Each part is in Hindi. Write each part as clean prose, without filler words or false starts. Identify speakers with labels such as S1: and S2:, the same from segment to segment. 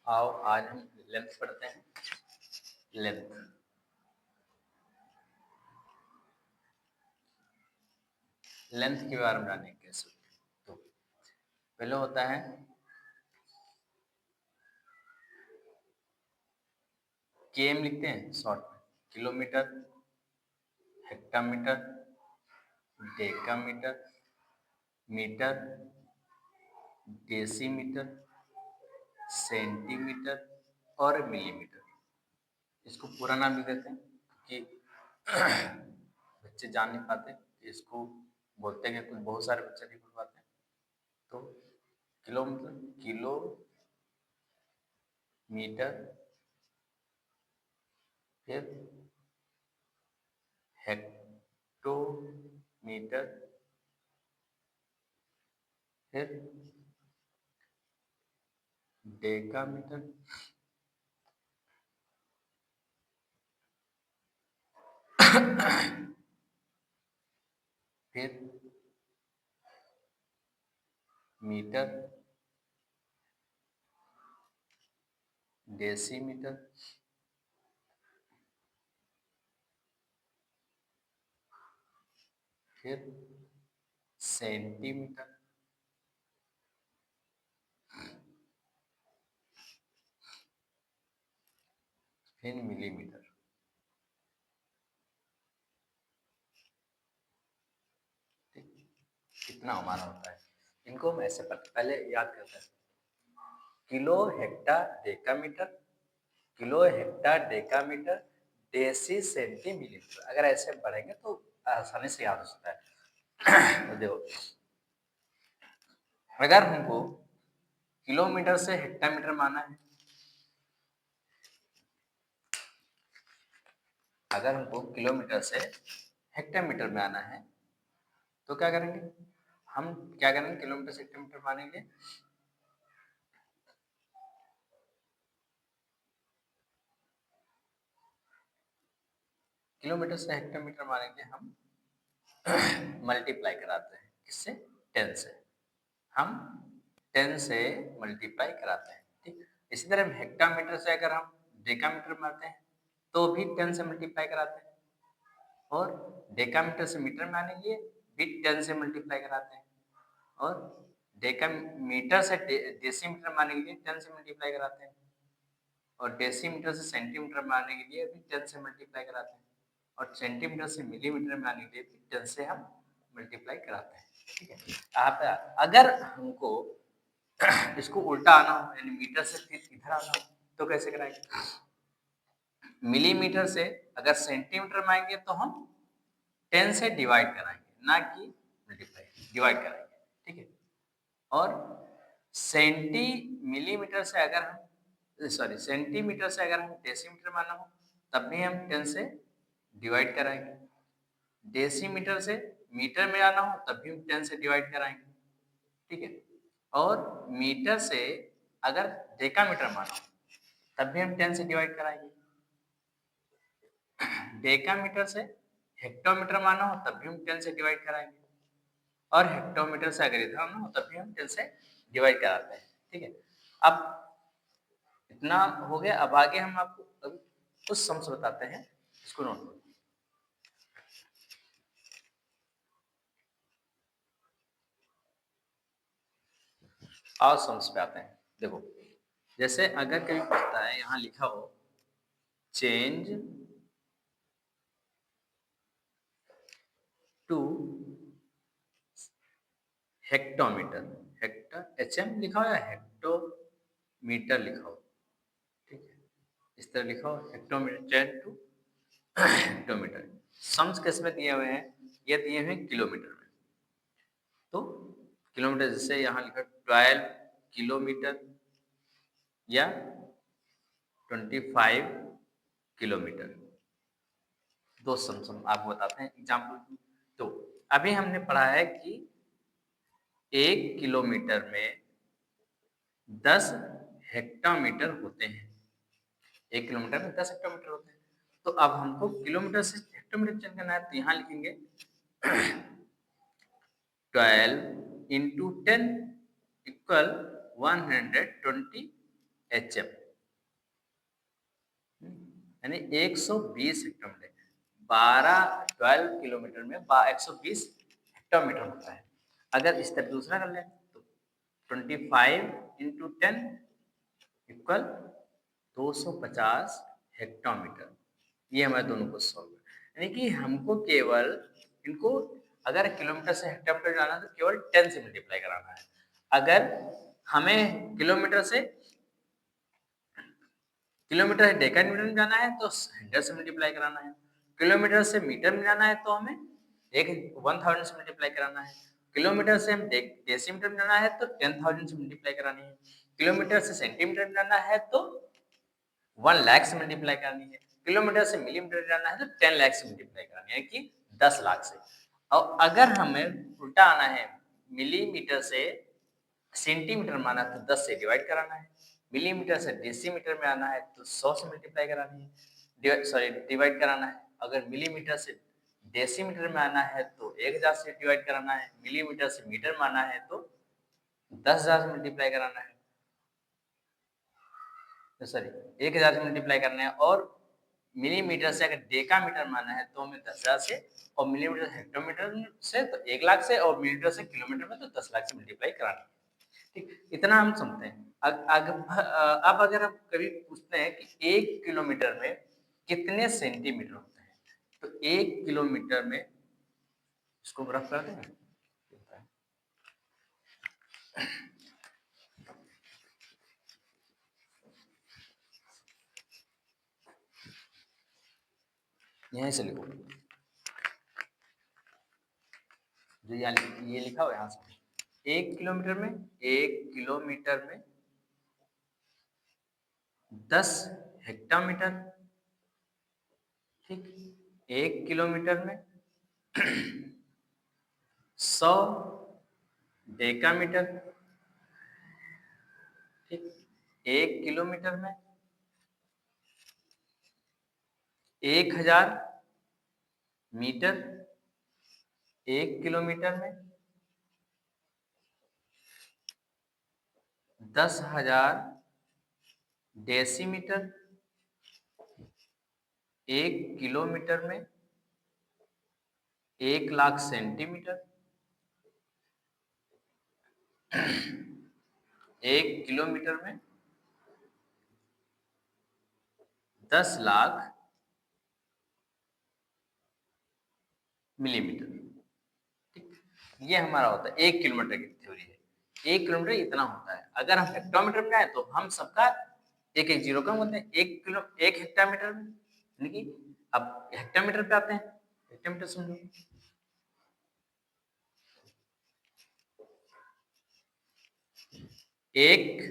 S1: आओ आज हम लेंथ पढ़ते हैं। लेंथ लेंथ के बारे में जानेंगे कैसे। तो पहले होता है केएम, लिखते हैं शॉर्ट में, kilometre, hectometre, decametre, metre, decimetre, centimetre और मिलीमीटर। इसको पूरा नाम लिख देते हैं कि बच्चे जान नहीं पाते, इसको बोलते हैं कि कुछ बहुत सारे बच्चे नहीं बोल पाते। तो किलो मतलब किलो मीटर, फिर हेक्टोमीटर, फिर डेकामीटर, फिर मीटर, डेसीमीटर, फिर सेंटीमीटर, फिर मिलीमीटर। ठीक, कितना हमारा होता है, इनको हम ऐसे पहले याद करते हैं। Kilo hecto decametre, kilo hecto decametre, deci centi millimetre. अगर ऐसे बढ़ेंगे तो आसानी से याद हो सकता है। तो देखो, अगर हमको किलोमीटर से हेक्टामीटर माना है, अगर हमको किलोमीटर से हेक्टामीटर में आना है तो क्या करेंगे, हम क्या करेंगे, किलोमीटर से हेक्टामीटर मानेंगे। किलोमीटर से हेक्टामीटर मानेंगे हम मल्टीप्लाई कराते हैं, किससे, 10 से। हम 10 से मल्टीप्लाई कराते हैं। ठीक, इसी तरह हेक्टामीटर से अगर हम डेकामीटर मानते हैं तो भी 10 से मल्टीप्लाई कराते हैं, और डेकामीटर से मीटर में आने के लिए भी 10 से मल्टीप्लाई कराते हैं, और डेकामीटर से डेसीमीटर माने के लिए 10 से मल्टीप्लाई कराते हैं, और डेसीमीटर से सेंटीमीटर में आने के लिए भी 10 से मल्टीप्लाई कराते हैं, और सेंटीमीटर से मिलीमीटर में आने के लिए भी 10 से हम मल्टीप्लाई कराते हैं। ठीक है, आप अगर हमको इसको उल्टा आना हो, यानी मीटर से फिर इधर आना हो, तो कैसे कराएंगे। मिलीमीटर से अगर सेंटीमीटर में आएंगे तो हम 10 से डिवाइड कराएंगे, ना कि मल्टीप्लाई, डिवाइड कराएंगे। ठीक है, और सेंटी मिलीमीटर से अगर हम सॉरी सेंटीमीटर से अगर हम डेसीमीटर माना हो तब भी हम 10 से डिवाइड कराएंगे। डेसीमीटर से मीटर में आना हो तब भी हम 10 से डिवाइड कराएंगे। ठीक है, और मीटर से अगर डेकामीटर माना हो तब भी हम 10 से डिवाइड कराएंगे। डेकामीटर से हेक्टोमीटर माना हो तब भी हम 10 से डिवाइड कराएंगे, और हेक्टोमीटर से अगर इधर आना हो तब भी हम 10 से डिवाइड कराते हैं। ठीक है, अब इतना हो गया। अब आगे हम आपको अभी कुछ सम्स बताते हैं, इसको नोट करो। आओ सम्स पे आते हैं। देखो, जैसे अगर कहीं पता है, यहाँ लिखा हो change to hectometre, hecto HM लिखा हो या हेक्टोमीटर लिखा हो, ठीक है, इस तरह लिखा हो hectometre, change to hectometre. Sums किस में दिए हुए हैं, ये दिए हुए हैं किलोमीटर में। तो किलोमीटर जैसे यहाँ लिखा 12 किलोमीटर या 25 किलोमीटर। दो सम आपको बताते हैं एग्जाम्पल। तो अभी हमने पढ़ा है कि 1 किलोमीटर में 10 हेक्टोमीटर होते हैं। 1 किलोमीटर में 10 हेक्टोमीटर होते हैं। तो अब हमको किलोमीटर से हेक्टोमीटर चेंज करना है, तो यहाँ लिखेंगे 12 into 10 equal 120 HM, यानी 120 हेक्टोमीटर। 12 किलोमीटर में 120 हेक्टोमीटर होता है। अगर इस तरह दूसरा कर लें तो 25 इंटू 10 इक्वल 250 हेक्टोमीटर। ये हमारे दोनों को सॉल्व है, यानी कि हमको केवल इनको अगर किलोमीटर से हेक्टोमीटर जाना है तो केवल 10 से मल्टीप्लाई कराना है। अगर हमें किलोमीटर से डेकामीटर में जाना है तो 100 से मल्टीप्लाई कराना है। किलोमीटर से मीटर में जाना है तो हमें 1000 से मल्टीप्लाई कराना है। किलोमीटर से हम डेसीमीटर में जाना है तो 10,000 से मल्टीप्लाई करानी है। किलोमीटर से सेंटीमीटर में जाना है तो 1 लाख से मल्टीप्लाई करानी है। किलोमीटर से मिलीमीटर जाना है तो 10 लाख से मल्टीप्लाई करानी है, कि 10 लाख से। और अगर हमें उल्टा आना है, मिलीमीटर से सेंटीमीटर में आना है तो 10 से डिवाइड कराना है। मिलीमीटर से डेसीमीटर में आना है तो 100 से मल्टीप्लाई करानी है, डिवाइड कराना है। अगर मिलीमीटर से डेसीमीटर में आना है तो 1000 से डिवाइड कराना है। मिलीमीटर से मीटर में आना है तो 10,000 से मल्टीप्लाई कराना है, तो सॉरी 1000 से मल्टीप्लाई करना है। और मिलीमीटर से अगर डेकामीटर माना है तो हमें 10,000 से, और मिलीमीटर से हेक्टोमीटर से तो 1 लाख से, और मिलीमीटर से किलोमीटर में तो 10 लाख से मल्टीप्लाई कराना है। ठीक, इतना हम समझते हैं। अब अगर हम कभी पूछते हैं कि 1 किलोमीटर में कितने सेंटीमीटर होते हैं, तो 1 किलोमीटर में इसको रफ कर दें, यहीं से लिखो, जो ये लिखा हुआ है यहाँ से। 1 किलोमीटर में 10 हेक्टोमीटर। ठीक, 1 किलोमीटर में 100 डेकामीटर। ठीक, 1 किलोमीटर में 1000 मीटर। 1 किलोमीटर में 10,000 डेसीमीटर। 1 किलोमीटर में 1 लाख सेंटीमीटर। 1 किलोमीटर में 10 लाख मिलीमीटर। ठीक, ये हमारा होता है 1 किलोमीटर की थ्योरी है। 1 किलोमीटर इतना होता है। अगर हम हेक्टोमीटर में जाए तो हम सबका एक एक जीरो कम होते हैं। 1 हेक्टोमीटर में, यानी कि अब हेक्टोमीटर पे आते हैं। हेक्टोमीटर समझो, 1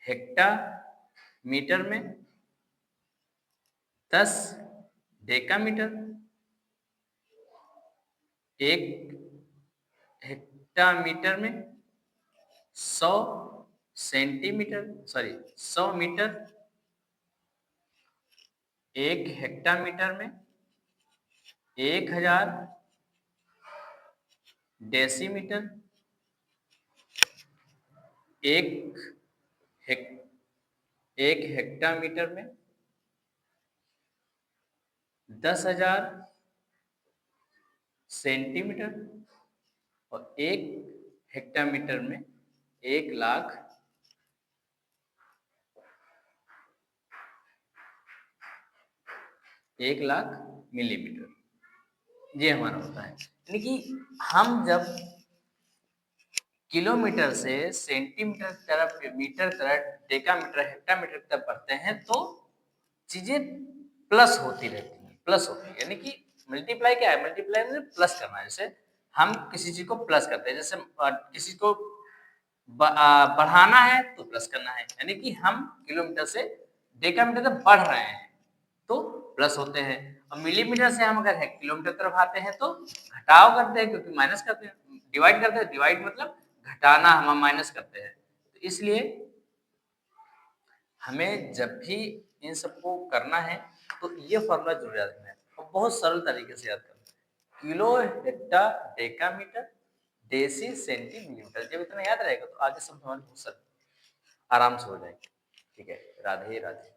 S1: हेक्टामीटर में 10 डेकामीटर। 1 हेक्टामीटर में 100 सेंटीमीटर, सॉरी 100 मीटर। 1 हेक्टामीटर में 1000 डेसीमीटर। 1 हेक 1 हेक्टामीटर में 10,000 सेंटीमीटर। और 1 हेक्टामीटर में 1 लाख मिलीमीटर। ये हमारा होता है। यानी कि हम जब किलोमीटर से सेंटीमीटर की तरफ, मीटर की तरफ, डेकामीटर, हेक्टामीटर की तरफ बढ़ते हैं तो चीजें प्लस होती रहती हैं, प्लस होती है। यानी कि मल्टीप्लाई क्या है, मल्टीप्लाई में प्लस करना है। जैसे हम किसी चीज को प्लस करते हैं, जैसे किसी को बढ़ाना है तो प्लस करना है, यानी कि हम किलोमीटर से डेकामीटर तक बढ़ रहे हैं तो प्लस होते हैं। और मिलीमीटर से हम अगर किलोमीटर तरफ आते हैं तो घटाव करते हैं, क्योंकि माइनस करते हैं। डिवाइड करते हैं, डिवाइड मतलब घटाना, हम माइनस करते हैं। तो इसलिए हमें जब भी इन सबको करना है तो ये फॉर्मूला जरूर याद रखना है, और बहुत सरल तरीके से याद करना है। Kilo hecto decametre deci centimetre, जब इतना याद रहेगा तो आगे सब हमारे बहुत सरल आराम से हो जाएगी। ठीक है, राधे राधे।